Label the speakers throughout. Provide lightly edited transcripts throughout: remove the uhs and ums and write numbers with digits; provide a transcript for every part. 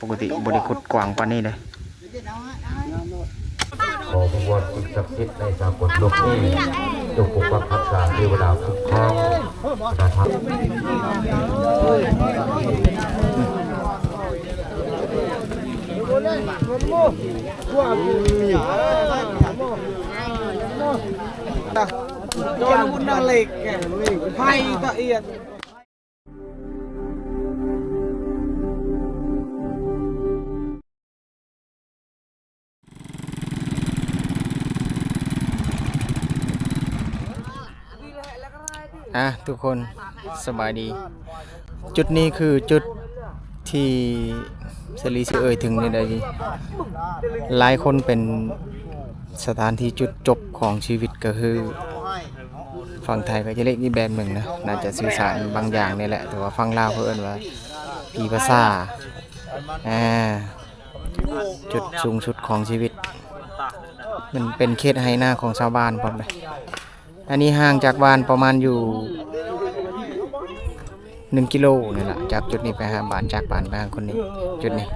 Speaker 1: ปกติบริขุดกว้างปานนี้เลย
Speaker 2: ขอประวัติสิ่งศักดิ์สิทธิ์ในสากลโลกนี้จงปกปักรักษาเทวดาคุ้มครอง
Speaker 3: นะครับโดนมุนนาเล็กไพ่ตะเอียด
Speaker 1: ทุกคนสบายดีจุดนี้คือจุดที่สลีสิเอ่ยถึงในใดหลายคนเป็นสถานที่จุดจบของชีวิตก็คือฝั่งไทยก็จะเรียกอีกแบบหนึ่งนะน่าจะสื่อสารบางอย่างนี่แหละแต่ว่าฝั่งลาวเพิ่นว่าปีภาษาจุดสูงสุดของชีวิตมันเป็นเขตไหหน้าของชาวบ้านพร้อมเลยอันนี้ห่างจากบ้านประมาณอยู่1 กิโลนี่แหละจากจุดนี้ไปหาบ้านจากบ้านไปหาคนนี้จุดนี้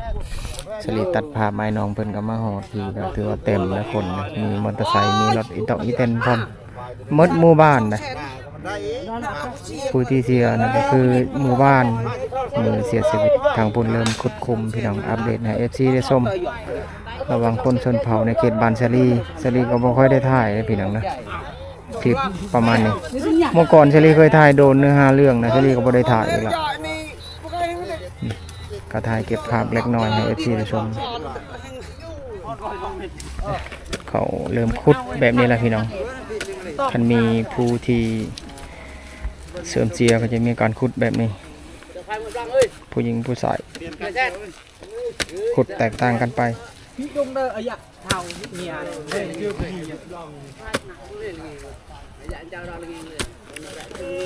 Speaker 1: สลีตัดภาพไม้น้องเพิ่นก็มาหอดทีก็ถือว่าเต็มแล้วคนนะมีมอเตอร์ไซค์มีรถอีตอกอีเต็นพร้อมหมดหมู่บ้านนะผู้ที่เสียนั่นก็คือหมู่บ้านมือเสียชีวิตทางปุ่นเริ่มขุดคุมพี่น้องอัปเดตให้ FC ได้ชมระวังคนชนเผ่าในเขตบ้านสลีก็บ่ค่อยได้ถ่ายนะพี่น้องนะคลิปประมาณนี้เมื่อก่อนเชลีเคยถ่ายโดนเนื้อหาเรื่องนะเชลีก็บ่ได้ถ่ายอีกละก็ถ่ายเก็บภาพเล็กน้อยให้ FC ได้ชมเขาเริ่มขุดแบบนี้แล้วพี่น้องคันมีผู้ที่เสริมเสียก็จะมีการขุดแบบนี้ผู้หญิงผู้ชายขุดแตกต่างกันไป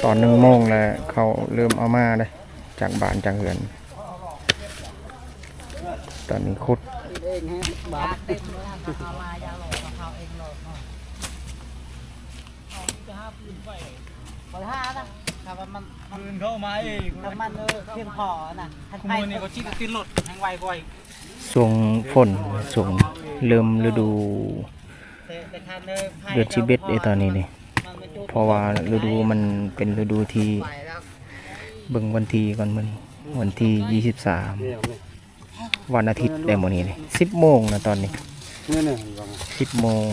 Speaker 1: ตอน1 โมงแล้วเขาเริ่มเอามาเลยจากบ้านจากเหือนตอนนี้ขุด
Speaker 3: ปืนเข้ามาเองน้ำมันเพียงพอนะขโมยนี่ก็จิ้มติดรถแหงไวบ่อย
Speaker 1: ช่วงฝนช่วงเริ่มฤดูเดือน11ตอนนี้นี่เพราะว่าฤดูมันเป็นฤดูที่เบิ่งวันที่ก่อนมันวันที่23วันอาทิตย์ได้หมดนี้เลย10 โมงนะตอนนี้10 โมง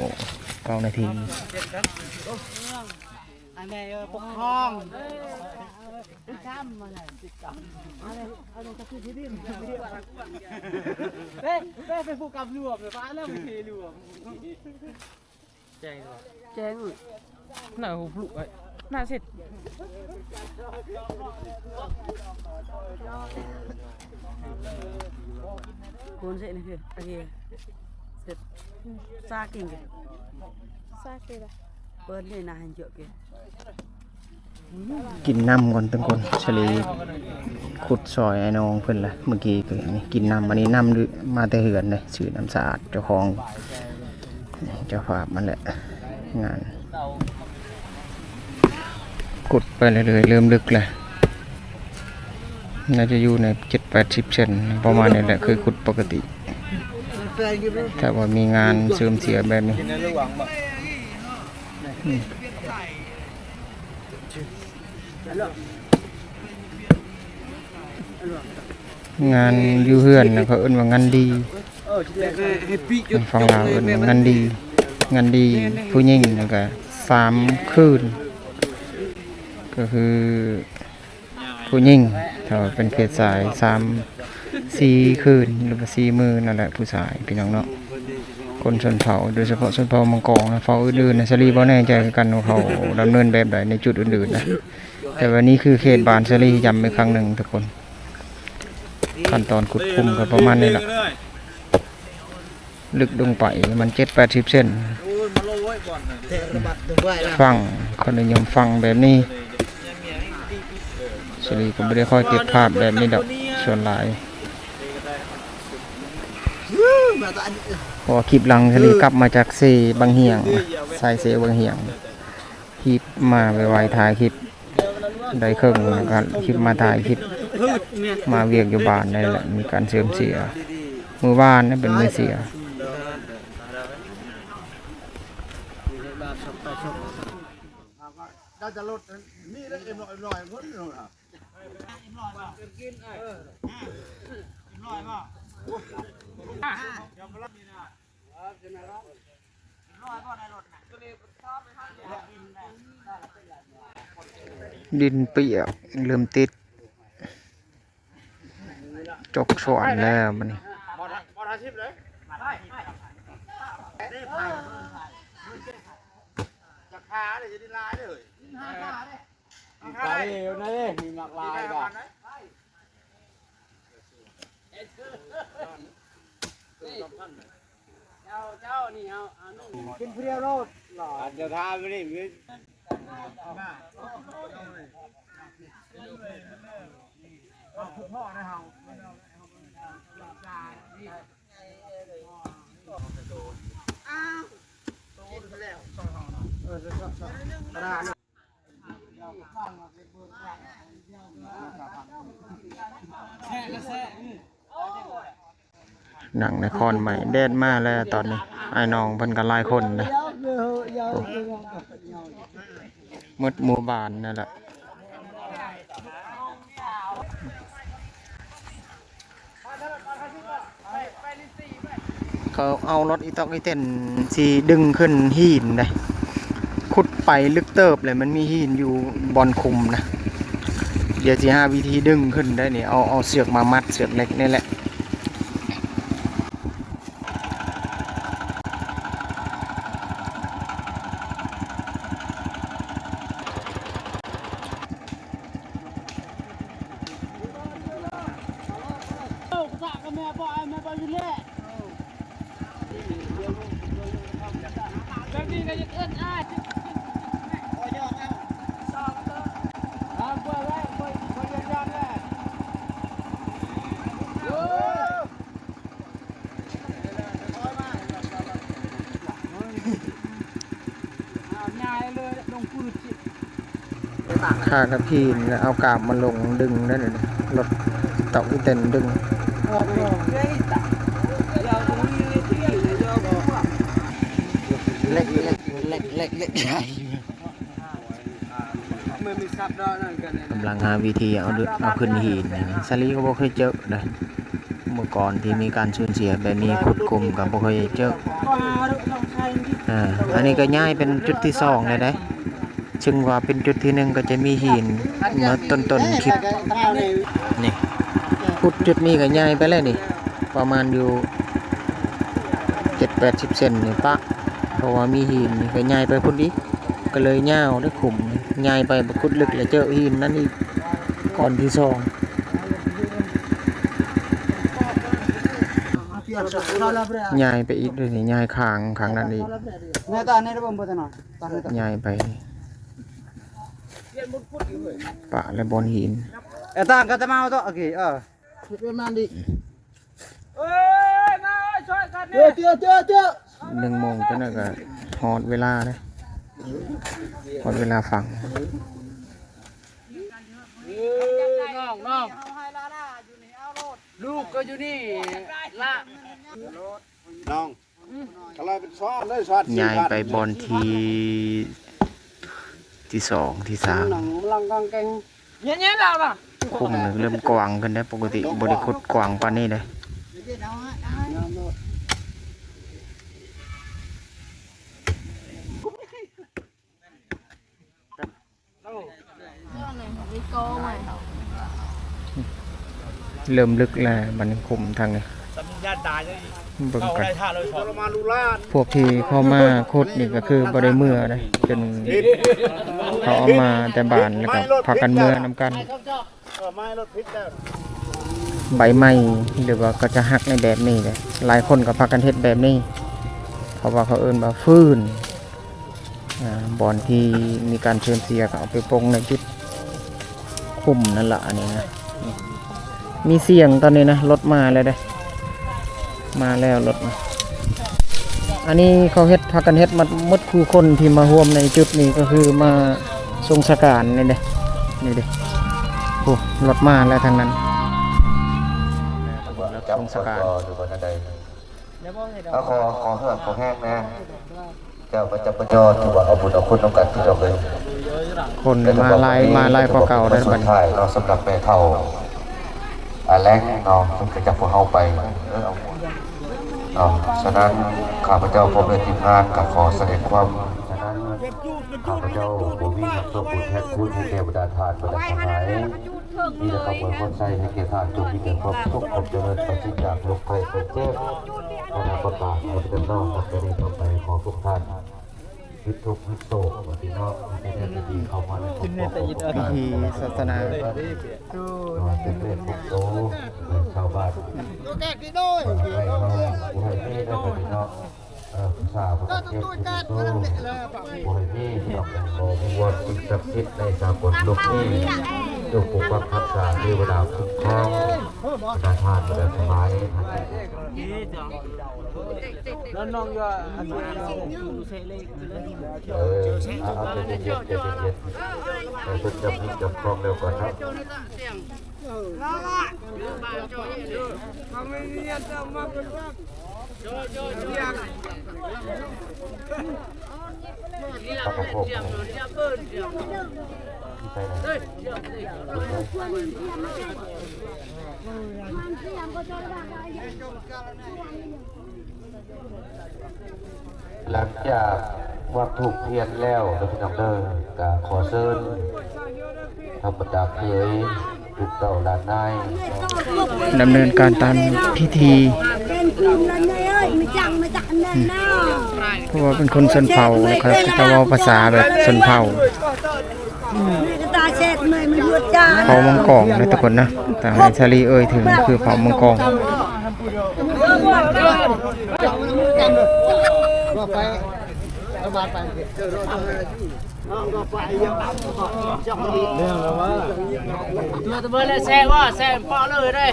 Speaker 1: 9 นาที
Speaker 3: แม่ปกครองช้ำมาเลยอะไรจะคือที่ดินเฮ้ไปผูกกับรวมเลยฟ้าเริ่มเทรวมแจ้งหน้าหูปลุกไอ้หน้าเสร็จคนเสร็จนี่คือโอเคเสร็จซากิ่งกันซากิ่งละเปิดเลยนะให้เยอะเกิน
Speaker 1: กินน้ำก่อนเป็นคนเฉลีขุดซอยไอ้น้องเพิ่นละเมื่อกี้คือนี่กินน้ำวันนี้น้ำมาแต่เหือนเลยซื้อน้ำสะอาดเจ้าของเจ้าภาพมันแหละงานขุดไปเรื่อยๆเริ่มลึกเลยน่าจะอยู่ใน7-80 เซนประมาณนี้แหละคือขุดปกติแต่ว่ามีงานเสริมเสียแบบนี้งานอยู่เฮือนนะเขาเอิ้นว่างานดีฟังลาวเอิ้นว่างานดีผู้หญิงแล้วก็3 คืนก็คือผู้หญิงถ้าเป็นเพศชาย4 คืนหรือว่า4 มื้อนั่นแหละผู้ชายพี่น้องเนาะคนชนเผ่าโดยเฉพาะชนเผ่ามังกรนะเผ่าอื่นๆนะสลีบ่แน่ใจกันว่าเขาดำเนินแบบใดในจุดอื่นๆนะแต่วันนี้คือเขตบ้านสลีย้ำอีกครั้งหนึ่งทุกคนขั้นตอนขุดคุมก็ประมาณนี้แหละลึกลงไปมัน7-80 เซนฟังคนนิยมฟังแบบนี้สลีก็ไม่ได้ค่อยเก็บภาพแบบนี้ดอกส่วนหลายพอคลิปหลังสลีกลับมาจากเซบางเหียงใส่เซบางเหียงคลิปมาไวๆถ่ายคลิป ได้เครื่องกันคลิปมาถ่ายคลิปมาเวียกอยู่บ้านนี่แหละมีการเสื่อมเสียมือบ้านนั่นเป็นมือเสียดินเปียกเริ่มติดจกสวนแล้วมัน
Speaker 3: กินเพียวโลดหล่อเดี๋ยวทาไปนี่พ่อได้เฮา
Speaker 1: หนังนครใหม่แดดมาแล้วตอนนี้ไอ้น้องเพิ่นก็หลายคนนะหมดหมู่บ้านนั่นแหละเขาเอารถอีตอกอีเต้นสีดึงขึ้นหินเลยขุดไปลึกเติบเลยมันมีหินอยู่บอนคุมนะเดี๋ยวสิหาวิธีดึงขึ้นได้นี่เอาเสือกมามัดเสือกเล็กนี่แหละข้ากระพีนแล้วเอากาบมาลงดึงได้เลยรถเต่าอีเต้นดึงเล็กใหญ่กำลังหาวิธีเอาขึ้นหินซาลีก็บ่เคยเจอเลยเมื่อก่อนที่มีการสูญเสียแบบนี้ขุดกลุ่มกับบ่เคยเจออันนี้ก็ย้ายเป็นจุดที่2เลยได้ซึ่งว่าเป็นจุดที่1ก็จะมีหินเมื่อต้นคลิปนี่ขุดจุดนี้ก็ย้ายไปแล้วนี่ประมาณอยู่ 7-80 เซนนี่ปะเพราะว่ามีหินนี่ก็ย้ายไปพุ่นอีกก็เลยย่าวได้ขุมย้ายไปบ่ขุดลึกแล้วเจอหินนั่นอีกก่อนที่2ย้ายไปอีกด้วยนี่ย้ายข้างนั้นอีกย้ายไปปะและบนหิน
Speaker 3: ต่างกันจะมาเอาตัวโอเคเป็นมันดิมาช่วยกันเนี่ยเจอ
Speaker 1: 1 โมงจนนั้นก็ฮอดเวลาเลยฮอดเวลาฟัง
Speaker 3: น้องลูกก็อยู่นี่ละ
Speaker 2: น้องอะไรเป็นซ้อนเลยซ้อน
Speaker 1: ย้ายไปบอนที่2ที่3
Speaker 3: เนี่ยล่ะป่ะ
Speaker 1: คุมหนึ่งเริ่มกว้างขึ้นได้ปกติบริคุดกว้างปานนี้เลยเริ่มลึกแล้วมันคุมทางนี้เบิ่งกันพวกที่เข้ามาขุดนี่ก็คือบริเมื่อเลยจนเขาเอามาแต่บ้านแล้วก็พากันเมื่อนำกันใบไม้หรือว่าก็จะหักในแบบนี้เลยหลายคนก็พากันเฮ็ดแบบนี้เพราะว่าเขาเอิ้นว่าฟืนบ่อนที่มีการเชื่อมเสียก็เอาไปปงในจุดคุมนั่นแหละอันนี้นะมีเสียงตอนนี้นะรถมาแล้วเด้มาแล้วรถมาอันนี้เขาเฮ็ดพากันเฮ็ดมาหมดคู่คนที่มาร่วมในจุดนี้ก็คือมาทรงสการนี่เด้ นี่ดิโอ้รถมาแล้วทางนั้นรถ
Speaker 2: จับ
Speaker 1: ทรงส
Speaker 2: ส
Speaker 1: กา
Speaker 2: การ รหรือว่าใดขอเหือกขอแห้งนะเจ้าประจับประจอถือว่าเอาบุญเอาคุณต้องการที่เราเลย
Speaker 1: คนมาไล่กว่าเก่าได้
Speaker 2: สุ
Speaker 1: บัด
Speaker 2: ด
Speaker 1: นี้
Speaker 2: ท้ายเราสำหรับแม่เท่าแรงเนาะมันก็จะพวกเขาไปฉะนั้นข้าพเจ้าพร้อมด้วยทีมงานกับขอแสดงความฉะนั้นข้าพเจ้าผู้มีคำตัวบุญแทนคุณให้แก่บรรดาทานบรรดาทั้งหลายมีแต่คำอวยพรใจให้แก่ทานจงมีแต่ความสุขความเจริญปราศจากโรคภัยไข้เจ็บขณะประกาศให้เป็นน้องกับจะได้ต่อไปขอทุกท่านคิดทุกข์คิดโศกวันที่นอกที่แท้จะดีเข้ามาในครอบครัวของ
Speaker 1: พิธีศาสนา
Speaker 2: เป็นเรื่องของโตชาวบ้านให้เราให้พี่ได้ปฏิเนาะสาวประเทศที่โตให้พี่ที่ดอกแดงโบมีวันสิ่งศักดิ์สิทธิ์ในสากลโลกนี้จงปกปักรักษาเทวดาคุ้มครองประทานประทานไม้
Speaker 3: แล้วน้องก็อันนี้ดูเซเล่
Speaker 2: เอาใจเย็นให้คุณจับนิ่งจับคลองเร็วก่อนครับประกบผมที่ไปไหนหลังจากวัดถูกเทียนแล้วเราพี่น้องเด้อกาขอเชิญธรรมดาเคยลูกเต่าหลานนาย
Speaker 1: ดำเนินการตามพิธีเพราะว่าเป็นคนชนเผ่านะครับแต่ว่าภาษาแบบชนเผ่าเผ่ามังกรนะทุกคนนะแต่ให้ชาลีเอ่ยถึงคือเผ่ามังกร
Speaker 3: ตัวเลยแซ่ว่าแซ่ปอเลยได้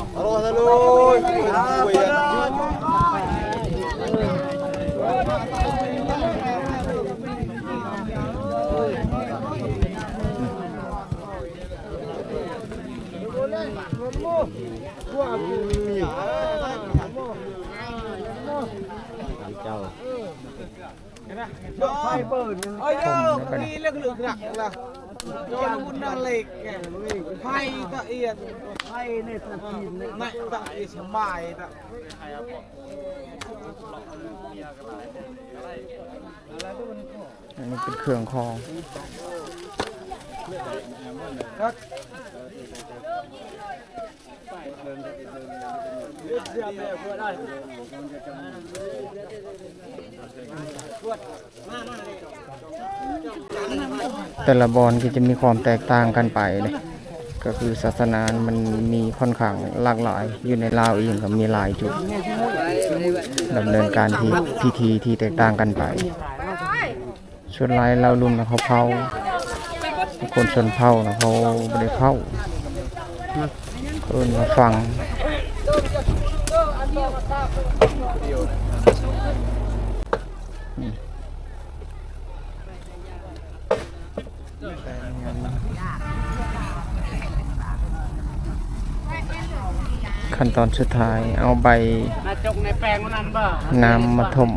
Speaker 3: ไฟเปิดเอ้ยนี่เรื่องเหลืองหนักล่ะโยนบุญนั่นเหล็กไฟตะเอียดไฟในตะกีนในตะเอียดสบายตะ
Speaker 1: อันนี้เป็นเครื่องคองแต่ละบอนก็จะมีความแตกต่างกันไปเลยก็คือศาสนามันมีค่อนข้างหลากหลายอยู่ในลาวเองก็มีหลายจุดดำเนินการที่พิธีที่แตกต่างกันไปส่วนหลายเราลุมนะเขาเผาคนชนเผ่านะเขาไม่ได้เผาคนมาฟังขั้นตอนสุดท้ายเอาใบน้ำมาถม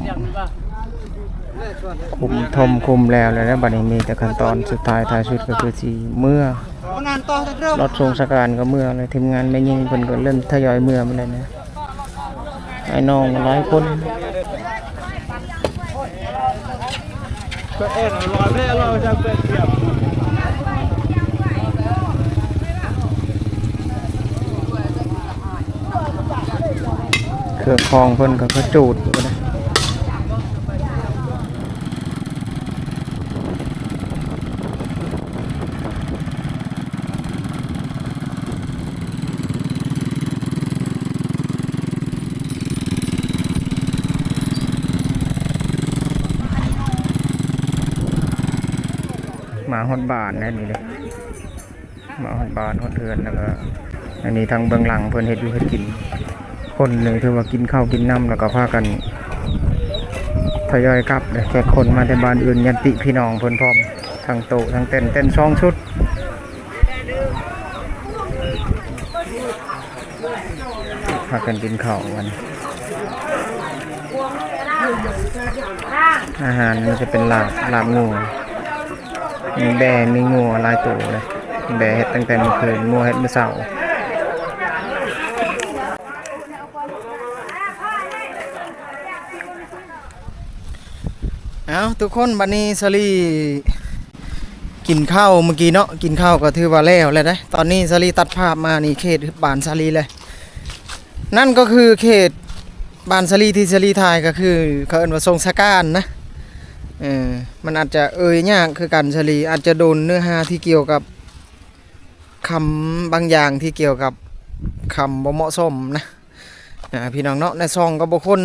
Speaker 1: คุมแล้วแล้วบัดนี้มีแต่ขั้นตอนสุดท้ายท้ายสุดก็คือสีเมื่อรถทรงสการก็เมื่อเลยทีมงานไม่ยิงคนก็เริ่มทยอยเมื่อมาเลยนะไอ้น้องหลายคน
Speaker 3: ก็เอ็นร้อยแม่เราจะเป็นเทียบ
Speaker 1: เครื่องคองเพิ่นก็จูดอยู่นะมาฮอดบ้านนั่นนี่เลยมาฮอดบ้านฮอดเรือนแล้วก็อันนี้ทางเบื้องหลังเพิ่นเฮ็ดอยู่เฮ็ดกินคนหนึ่งถือว่ากินข้าวกินน้ำแล้วก็พากันทยอยกลับเลยแค่คนมาแต่บ้านอื่นยันติพี่น้องเพิ่นพร้อมทั้งโต๊ะทั้งเต้น2 ชุด พากันกินข้าวกันอาหารมันจะเป็นลาบงูมีแบะมีงูหลายตัวเลยแบะเฮ็ดตั้งแต่เมื่อคืนงูเฮ็ดเมื่อเช้าเอาทุกคนบัดนี้สลีกินข้าวเมื่อกี้เนาะกินข้าวก็ถือว่าแล้วเลยนะตอนนี้สลีตัดภาพมานี่เขตบ้านสลีเลยนั่นก็คือเขตบ้านสลีที่สลีถ่ายก็คือเขาเอิ้นว่าทรงสการนะมันอาจจะยากคือกันสลีอาจจะโดนเนื้อหาที่เกี่ยวกับคำบางอย่างที่เกี่ยวกับคำบ่เหมาะสมนะพี่น้องเนาะในซองก็บ่คน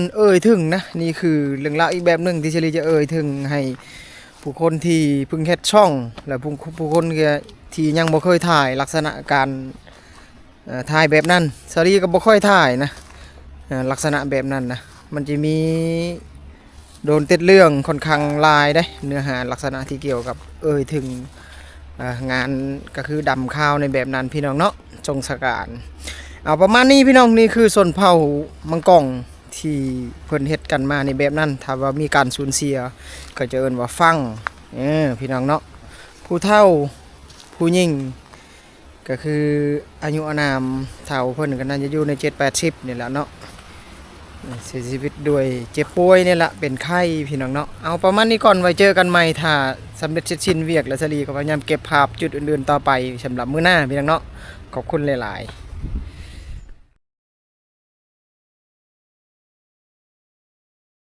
Speaker 1: ถึงนะนี่คือเรื่องราวอีกแบบหนึงที่สลีจะถึงให้ผู้คนที่เพิ่งเฮ็ดช่องและผู้คนที่ยังบ่เคยถ่ายลักษณะการถ่ายแบบนั้นสลีก็บ่ค่อยถ่ายนะลักษณะแบบนั้นนะมันจะมีโดนติดเรื่องค่อนข้างลายได้เนื้อหาลักษณะที่เกี่ยวกับถึงงานก็คือดำข้าวในแบบนั้นพี่น้องเนาะจงสการเอาประมาณนี้พี่น้องนี่คือส่วนเผ่ามังกรที่เพิ่นเฮ็ดกันมาในแบบนั้นถ้าว่ามีการสูญเสียก็จะเอิ้นว่าฟังพี่น้องเนาะผู้เฒ่าผู้หญิงก็คืออายุอานามเฒ่าเพิ่นก็น่าจะอยู่ใน7-80นี่แหละเนาะเสียชีวิตด้วยเจ็บป่วยนี่แหละเป็นไข้พี่น้องเนาะเอาประมาณนี้ก่อนไว้เจอกันใหม่ถ้าสำเร็จเสร็จสิ้นเวียกแล้วสลีก็พยายามเก็บภาพจุดอื่นๆต่อไปสำหรับมื้อหน้าพี่น้องเนาะขอบคุณหลายๆ